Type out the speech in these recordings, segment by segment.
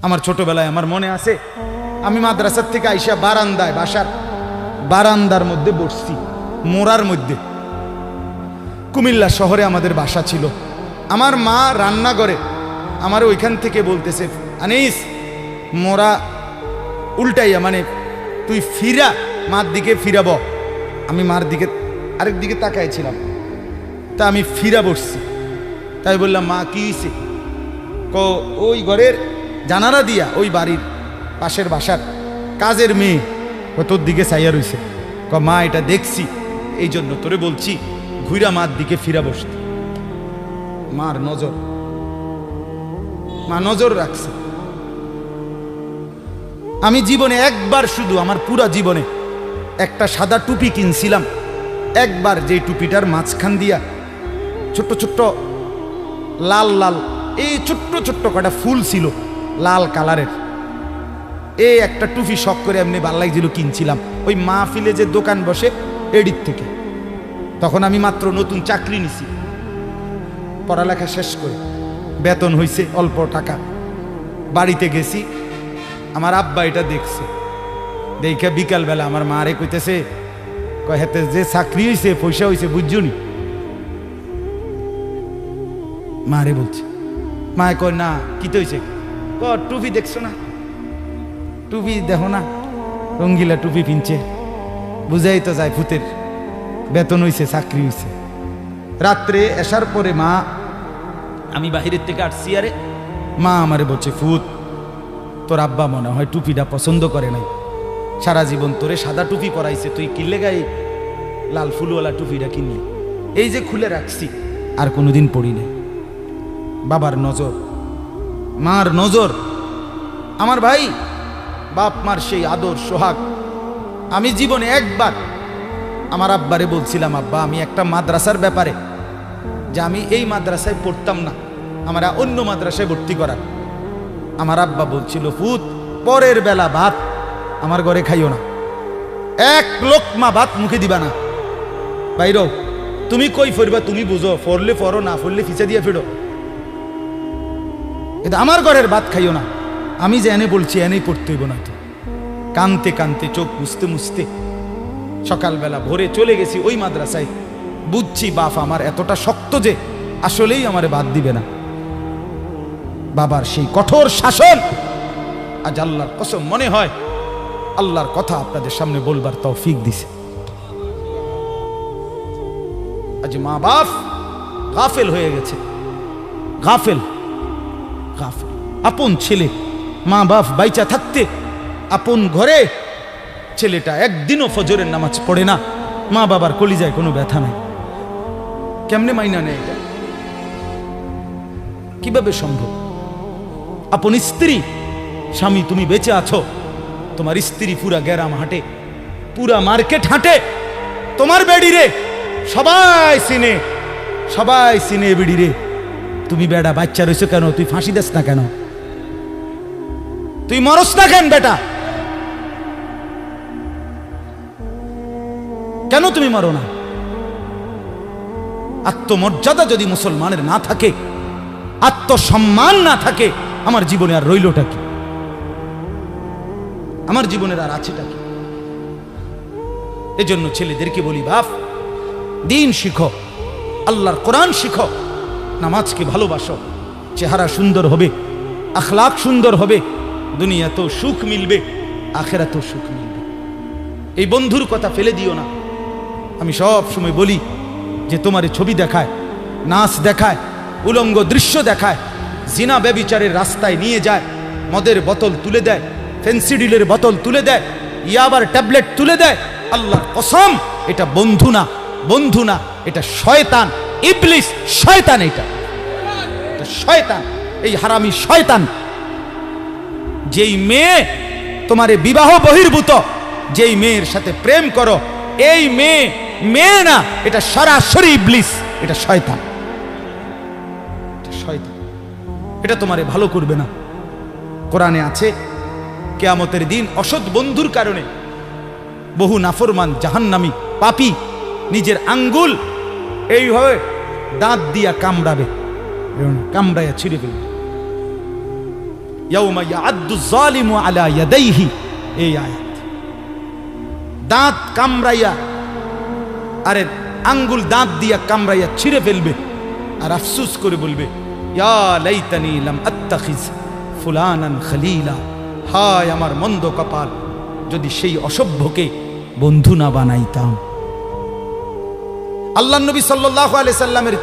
আমার ছোটবেলায় আমার মনে আছে, আমি মাদ্রাসার থেকে আইসা বারান্দায়, বাসার বারান্দার মধ্যে বসছি, মোড়ার মধ্যে। কুমিল্লা শহরে আমাদের বাসা ছিল। আমার মা রান্না করে আমার ওইখান থেকে বলতেছে, আনিস মোরা উল্টাইয়া, মানে তুই ফিরা, মার দিকে ফিরাব। আমি মার দিকে আরেক দিকে তাকাইছিলাম, তা আমি ফিরা বসছি। তাই বললাম, মা কি হয়েছে? ওই ঘরের জানালা দিয়া ওই বাড়ির পাশের বাসার কাজের মেয়ে তোর দিকে চাইয়া রইছে। মা এটা দেখছি, এই জন্য তোরে বলছি ঘুরা মার দিকে ফিরা বসতে। মার নজর, মা নজর রাখছে। আমি জীবনে একবার, শুধু আমার পুরা জীবনে একটা সাদা টুপি কিনছিলাম একবার, যে টুপিটার মাঝখান দিয়া ছোট্ট ছোট্ট লাল লাল এই ছোট্ট ছোট্ট কটা ফুল ছিল লাল কালারের। এই একটা টুপি শখ করে এমনি ভাল লাগছিল, কিনছিলাম ওই মাহফিলে যে দোকান বসে এডির থেকে। তখন আমি মাত্র নতুন চাকরি নিছি, পড়ালেখা শেষ করে বেতন হইছে অল্প টাকা। বাড়িতে গেছি, আমার আব্বা এটা দেখছে। দেখে বিকালবেলা আমার মারে কইতেছে, হেতে যে চাকরি হয়েছে পয়সা হয়েছে বুঝছনি? মারে বলছে। মায়ে কয় না, কি তো হয়েছে? টুপি দেখছো না, টুপি দেখো না, রঙ্গিলা টুপি পিনছে, বুঝাই তো যায় ভূতের বেতন হয়েছে, চাকরি হয়েছে। রাত্রে আসার পরে মা, আমি বাহিরের থেকে আসছি, আরে মা আমারে বলছে, ফুত তোর আব্বা মনে হয় টুপিটা পছন্দ করে নাই, সারা জীবন তোরে সাদা টুপি পরাইছে, তুই কিনলে গায়ে লাল ফুলওয়ালা টুপিটা কিনলি। এই যে খুলে রাখছি, আর কোনোদিন পড়ি নাই। বাবার নজর, মার নজর। আমার ভাই, বাপ মার সেই আদর সোহাগ। আমি জীবনে একবার আমার আব্বারে বলছিলাম, আব্বা আমি একটা মাদ্রাসার ব্যাপারে, যে আমি এই মাদ্রাসায় পড়তাম না, আমরা অন্য মাদ্রাসায় ভর্তি করার। আমার আব্বা বলছিল, ফুত পরের বেলা ভাত আমার ঘরে খাইও না, এক লোকমা ভাত মুখে দিবা না, বাইর তুমি কই ফরবা তুমি বুঝো, ফরলে ফরো, না ফরলে ফিচা দিয়ে ফেরো, কিন্তু আমার ঘরের ভাত খাইও না। আমি যে এনে বলছি এনেই পড়তে হইব না। তো কানতে কানতে, চোখ মুছতে মুছতে সকালবেলা ভোরে চলে গেছি ওই মাদ্রাসায়। বুঝছি বাপ আমার এতটা শক্ত যে আসলেই আমারে বাদ দিবে না। বাবার সেই কঠোর শাসন আজ আল্লাহর কসম মনে হয় আল্লাহর কথা আপনাদের সামনে বলবার তৌফিক দিছে। আজ মা বাপ গাফেল হয়ে গেছে, গাফেল গাফেল। আপন ছেলে, মা বাপ বাইচা থাকতে আপন ঘরে ছেলেটা একদিনও ফজরের নামাজ পড়ে না, মা বাবার কলিজায় কোনো ব্যথা নাই। কেমনে মাইনা নেয় এটা? কিভাবে সম্ভব? আপন স্ত্রী, স্বামী তুমি বেঁচে আছো, তোমার স্ত্রী পুরা গ্রাম হাঁটে, পুরা মার্কেট হাঁটে, তোমার বেড়ি রে সবাই চিনে, সবাই চিনে বেড়ি রে। তুমি বেড়া বাচ্চা রয়েছো কেন? তুই ফাঁসি দেস না কেন? তুই মরস না কেন বেটা? কেন তুমি মরো না? আত্মমর্যাদা যদি মুসলমানের না থাকে, আত্মসম্মান না থাকে, আমার জীবনে আর রইলটা কি? আমার জীবনের আর আছেটা কি? এজন্য ছেলেদেরকে বলি, বাপ দিন শিখো, আল্লাহর কোরআন শিখো, নামাজকে ভালোবাসো, চেহারা সুন্দর হবে, আখলাক সুন্দর হবে, দুনিয়াতেও সুখ মিলবে, আখেরাতেও সুখ মিলবে। এই বন্ধুর কথা ফেলে দিও না। আমি সব সময় বলি যে তোমার ছবি দেখায়, নাচ দেখায়, উলঙ্গ দৃশ্য দেখায়, জিনা ব্যভিচারের রাস্তায় নিয়ে যায়, মদের বোতল তুলে দেয়, ফেন্সিডিলের বোতল তুলে দেয়, ইয়াবার ট্যাবলেট তুলে দেয়, আল্লাহর কসম এটা বন্ধু না, বন্ধু না, এটা শয়তান, ইবলিস, শয়তান, এটা শয়তান, এই হারামি শয়তান। যেই মেয়ে তোমারে বিবাহ বহির্ভূত, যেই মেয়ের সাথে প্রেম করো, এই মেয়ে মেয়ে না, এটা সরাসরি ইবলিস, এটা শয়তান, এটা শয়তান, এটা তোমারে ভালো করবে না। কোরআনে আছে কিয়ামতের দিন অসৎ বন্ধুর কারণে বহু নাফরমান জাহান্নামী পাপী নিজের আঙ্গুল এইভাবে দাঁত দিয়া কামড়াবে, কামড়াইয়া ছিঁড়ে ফেলবে। ইয়াউমা ইয়াআদ্দু যালিমু আলা ইয়াদাইহি, এই আয়াত। দাঁত কামড়াইয়া, আরে আঙ্গুল দাঁত দিয়া কামড়াইয়া ছিঁড়ে ফেলবে আর আফসোস করে বলবে, ইয়া লাইতানি লাম আত্তাখিজ ফুলানান খলিলা, হায় আমার মন্দ কপাল, যদি সেই অসভ্যকে বন্ধু না বানাইতাম। আল্লাহ নবী সাল্লাল্লাহু আলাইহি সাল্লামের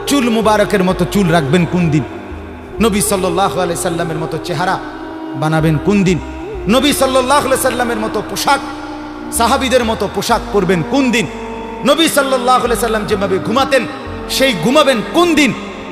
চুল মুবারকের মতো চুল রাখবেন কোন দিন? নবী সাল্লাল্লাহু আলাইহি সাল্লামের মতো চেহারা বানাবেন কোন দিন? নবী সাল্লাল্লাহু আলাইহি সাল্লামের মতো পোশাক, সাহাবীদের মতো পোশাক পরবেন কোন দিন? নবী সাল্লাল্লাহু আলাইহি সাল্লাম যেভাবে ঘুমাতেন সেই ঘুমাবেন কোন দিন?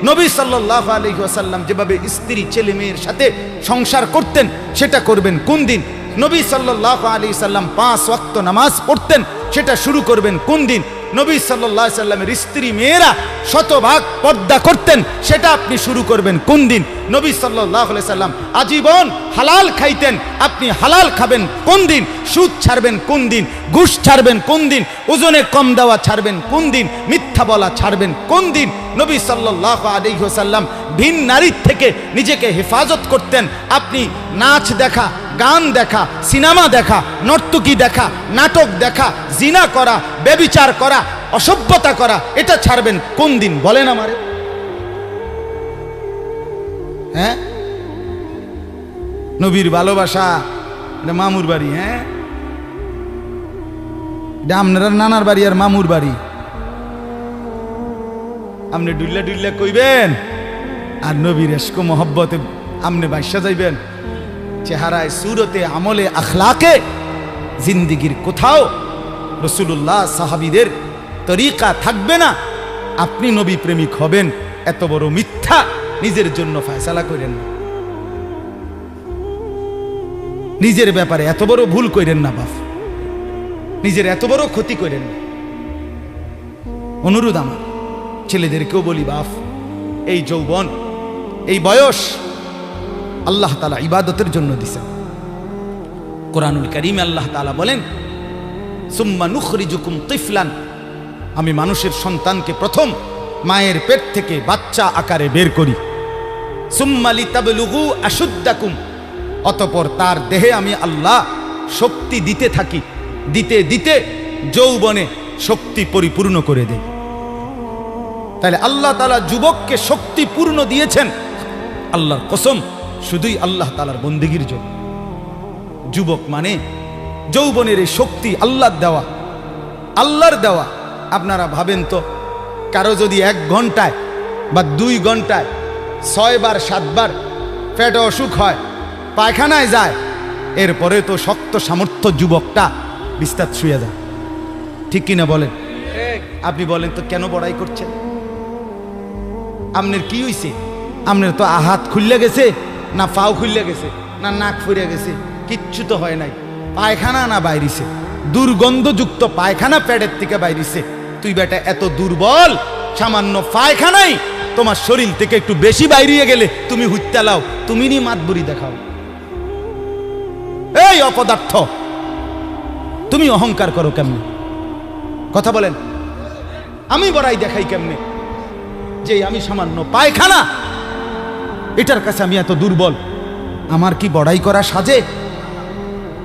নবী সাল্লাল্লাহু আলাইহি ওয়াসাল্লাম যেভাবে স্ত্রী ছেলে মেয়ের সাথে সংসার করতেন সেটা করবেন কোন দিন? নবী সাল্লাল্লাহু আলাইহি সাল্লাম 5 ওয়াক্ত নামাজ পড়তেন, সেটা শুরু করবেন কোন দিন? নবী সাল্লাল্লাহু আলাইহি সাল্লামের স্ত্রী মেয়েরা শতভাগ পর্দা করতেন, সেটা আপনি শুরু করবেন কোন দিন? নবী সাল্লাল্লাহু আলাইহি সাল্লাম আজীবন হালাল খাইতেন, আপনি হালাল খাবেন কোন দিন? সুদ ছাড়বেন কোন দিন? ঘুষ ছাড়বেন কোন দিন? ওজনে কম দেওয়া ছাড়বেন কোন দিন? মিথ্যা বলা ছাড়বেন কোন দিন? নবী সাল্লাল্লাহু আলাইহি ওয়াসাল্লাম ভিন নারীর থেকে নিজেকে হেফাজত করতেন, আপনি নাচ দেখা, গান দেখা, সিনেমা দেখা, নর্তকী দেখা, নাটক দেখা, জিনা করা, ব্যভিচার করা, অসভ্যতা করা, এটা ছাড়বেন কোন দিন? বলেন আমারে। হ্যাঁ, নবীর ভালোবাসা এটা মামুর বাড়ি, হ্যাঁ, এটা আপনার নানার বাড়ি আর মামুর বাড়ি। আপনি ডুল্লা ডুল্লা কইবেন আর নবীর ইশক মোহব্বতে আপনি বাইসা যাইবেন। চেহারায়, সুরতে, আমলে, আখলাকে জিন্দিগির কোথাও রাসূলুল্লাহ সাহাবীদের তরিকা থাকবে না। আপনি নবী প্রেমিক হবেন, এত বড় মিথ্যা নিজের জন্য ফয়সালা করেন না, নিজের ব্যাপারে এত বড় ভুল করেন না বাপ, নিজের এত বড় ক্ষতি করেন না। অনুরোধ আমার ছেলেদেরকেও বলি, বাপ, এই যৌবন, এই বয়স আল্লাহ তাআলা ইবাদতের জন্য দিয়েছেন। কোরআনুল কারীমে আল্লাহ তাআলা বলেন, সুম্মা নুখরিজুকুম তিফলান, আমি মানুষের সন্তানকে প্রথম মায়ের পেট থেকে বাচ্চা আকারে বের করি। সুম্মা লিতাবলুগু আশুদ্দাকুম, অতঃপর তার দেহে আমি আল্লাহ শক্তি দিতে থাকি, দিতে দিতে যৌবনে শক্তি পরিপূর্ণ করে দেই। তাহলে আল্লাহ তাআলা যুবককে শক্তি পূর্ণ দিয়েছেন, আল্লাহর কসম, শুধুই আল্লাহ তাআলার বন্দেগীর জন্য। যুবক মানে যৌবনের এই শক্তি আল্লাহর দেওয়া, আল্লাহর দেওয়া। আপনারা ভাবেন তো, কারো যদি 1 ঘন্টায় বা 2 ঘন্টায় 6 বার 7 বার পেটে অসুখ হয়, পায়খানায় যায়, এরপরে তো শক্ত সামর্থ্য যুবকটা বিস্তার শুয়ে যায়, ঠিক কিনা বলেন? আপনি বলেন তো, কেন বড়াই করছেন? আপনার কি হইছে? আপনার তো হাত খুললে গেছে, না পাও খুললে গেছে, না নাক ফুরে গেছে, কিচ্ছু তো হয় নাই। পায়খানা না বাইরিছে, দুর্গন্ধযুক্ত পায়খানা পেটের থেকে বাইরিছে। তুই বেটা এত দুর্বল, সামান্য পায়খানাই তোমার শরীর থেকে একটু বেশি বাইরিয়ে গেলে তুমি হুত্যা লাও, তুমি নি মাতবুরি দেখাও। এই অপদার্থ, তুমি অহংকার করো কেমনে? কথা বলেন, আমি বড়াই দেখাই কেমনে যে আমি সামান্য পায়খানা, এটার কাছে আমি এত দুর্বল? আমার কি বড়াই করা সাজে?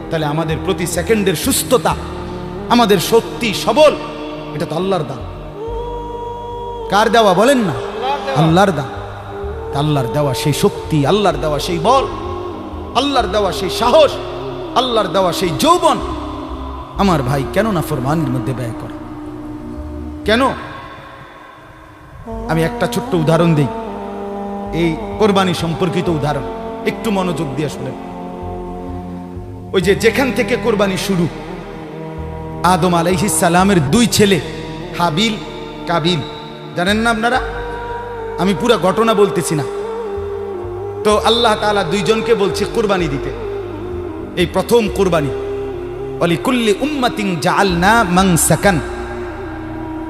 তাহলে আমাদের প্রতি সেকেন্ডের সুস্থতা, আমাদের শক্তি সবল, এটা তো আল্লাহর দান। কার দেওয়া বলেন না? আল্লাহর দান। আল্লাহর দেওয়া সেই শক্তি, আল্লাহর দেওয়া সেই বল, আল্লাহর দেওয়া সেই সাহস, আল্লাহর দেওয়া সেই যৌবন, আমার ভাই কেন না ফরমানের মধ্যে ব্যয় করা? কেন? আমি একটা ছোট্ট উদাহরণ দিই, এই কোরবানি সম্পর্কিত উদাহরণ, একটু মনোযোগ দিয়ে শুনেন। ওই যে যেখান থেকে কোরবানি শুরু, আদম আলাইহিস সালামের 2 ছেলে হাবিল কাবিল, জানেন না আপনারা? আমি পুরো ঘটনা বলতেছি না। তো আল্লাহ তাআলা 2 জনকে বলছে কোরবানি দিতে, এই প্রথম কোরবানি। ওয়ালিকুল্লি উম্মাতিন জাআলনা মানসাকান,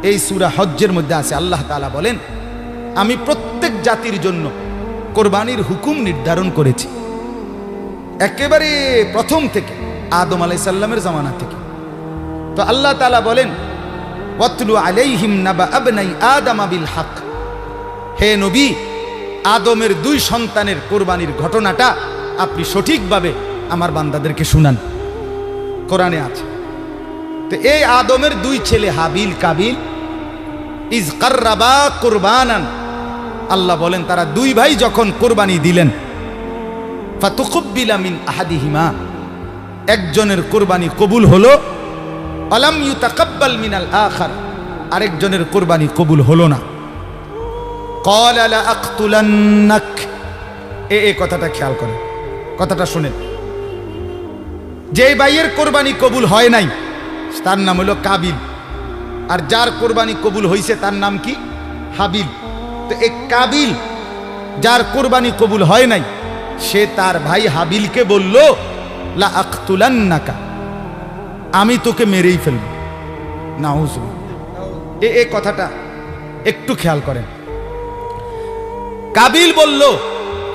এই সূরা হজ্জের মধ্যে আছে। আল্লাহ তাআলা বলেন, আমি প্রত্যেক জাতির জন্য কোরবানির হুকুম নির্ধারণ করেছি, একেবারে প্রথম থেকে, আদম আলাইহিস সালামের জামানা থেকে। তো আল্লাহ তাআলা বলেন, ওয়াতলু আলাইহিম নাবা আবনাই আদম বিল হক, হে নবী, আদমের 2 সন্তানের কোরবানির ঘটনাটা আপনি সঠিকভাবে আমার বান্দাদেরকে শুনান। কোরআনে আছে। তো এই আদমের দুই ছেলে হাবিল কাবিল ইজ কাররাবা কুরবানান, আল্লাহ বলেন তারা দুই ভাই যখন কোরবানি দিলেন, ফাতুকুব্বিলা মিন আহাদিহিমা, একজনের কোরবানি কবুল হলো, আলাম ইউতাকাব্বাল মিনাল আখার, আরেকজনের কোরবানি কবুল হলো না। ক্বালা লা আকতুলান্নাক, এই কথাটা খেয়াল করেন, কথাটা শুনেন। যে ভাইয়ের কোরবানি কবুল হয় নাই তার নাম হলো কাবিল, আর যার কোরবানি কবুল হয়েছে তার নাম কি? হাবিল। তো এই কাবিল যার কোরবানি কবুল হয় নাই, সে তার ভাই হাবিলকে বলল লা আকতুলান্নাকা, আমি তোকে মেরেই ফেলব। নাউযুবিল্লাহ। এই কথাটা একটু খেয়াল করেন। কাবিল বলল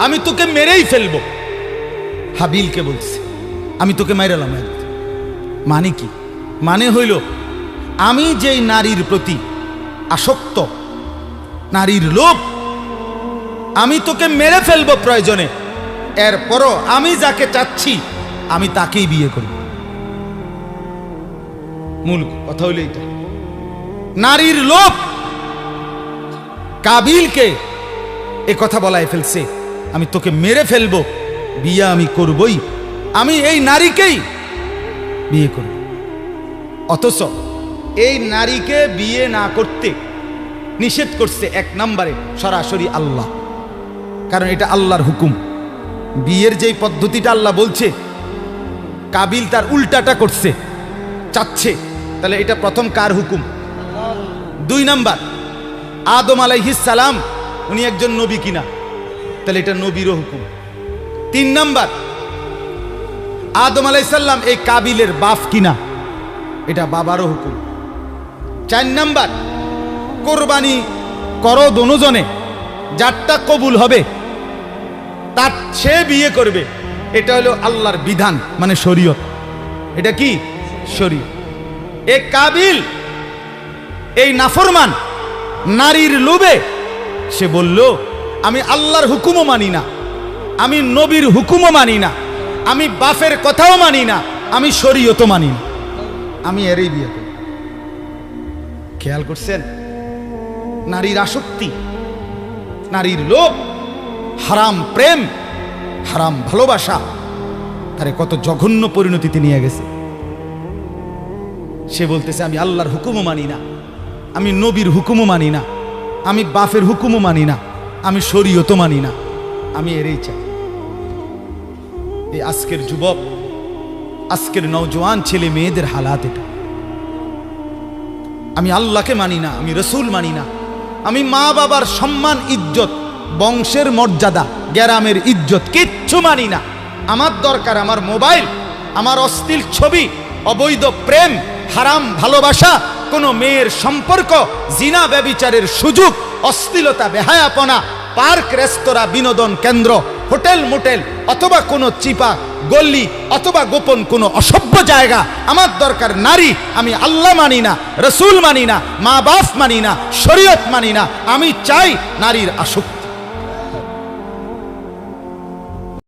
আমি তোকে মেরেই ফেলব, হাবিলকে বলছে আমি তোকে মাইরালাম। মানে কি? মানে হইল আমি যেই নারীর প্রতি আসক্ত, নারীর লোভ, আমি তোকে মেরে ফেলবো প্রয়োজনে, এরপরও আমি যাকে চাচ্ছি আমি তাকেই বিয়ে করব। মূল কথা হইল এটা, নারীর লোভ কাবিলকে এ কথা বলায় ফেলছে, আমি তোকে মেরে ফেলবো, বিয়ে আমি করবই, আমি এই নারীকেই বিয়ে করব। অথচ এই নারীকে বিয়ে না করতে নিষেধ করছে এক নম্বরে সরাসরি আল্লাহ, কারণ এটা আল্লাহর হুকুম। বিয়ের যেই পদ্ধতিটা আল্লাহ বলছে, কাবিল তার উল্টাটা করছে, চাচ্ছে, তাহলে এটা প্রথম কার হুকুম? দুই নাম্বার, আদম আলাইহিস সালাম উনি একজন নবী কিনা, তাহলে এটা নবীরও হুকুম। তিন নাম্বার, আদম আলাইহিস সালাম এই কাবিলের বাপ কিনা, এটা বাবারও হুকুম। চার নাম্বার, কোরবানি করো দোনোজনে, যারটা কবুল হবে তার সে বিয়ে করবে, এটা হলো আল্লাহর বিধান, মানে শরীয়ত। এটা কি? শরীয়ত। এই কাবিল এই নাফরমান নারীর লোভে সে বলল আমি আল্লাহর হুকুমও মানি না, আমি নবীর হুকুমও মানি না, আমি বাপের কথাও মানি না, আমি শরীয়তও মানি না, আমি এরই বিয়ে করি। খেয়াল করছেন? নারীর আসক্তি, নারীর লোভ, হারাম প্রেম, হারাম ভালোবাসা তারে কত জঘন্য পরিণতিতে নিয়ে গেছে। সে বলতেছে আমি আল্লাহর হুকুমও মানি না, আমি নবীর হুকুমও মানি না, আমি বাপের হুকুমও মানি না, আমি শরীয়তও মানি না, আমি এরই চাই। এই আজকের যুবক, আজকের নওজোয়ান ছেলে মেয়েদের হালাত এটা। আমি আল্লাহকে মানি না, আমি রসুল মানি না, আমি মা বাবার সম্মান ইজ্জত, বংশের মর্যাদা, গ্রামের ইজ্জত কিচ্ছু মানি না। আমার দরকার আমার মোবাইল, আমার অশ্লীল ছবি, অবৈধ প্রেম, হারাম ভালোবাসা, কোনো মেয়ের সম্পর্ক, জিনা ব্যভিচারের সুযোগ, অশ্লীলতা, বেহায়াপনা, পার্ক, রেস্তোরাঁ, বিনোদন কেন্দ্র, হোটেল মোটেল, অথবা কোনো চিপা গল্লি, অথবা গোপন কোনো অসভ্য জায়গা। আমার দরকার নারী, আমি আল্লাহ মানি না, রসুল মানি না, মা বাপ মানি না, শরীয়ত মানি না, আমি চাই নারীর আসক্তি।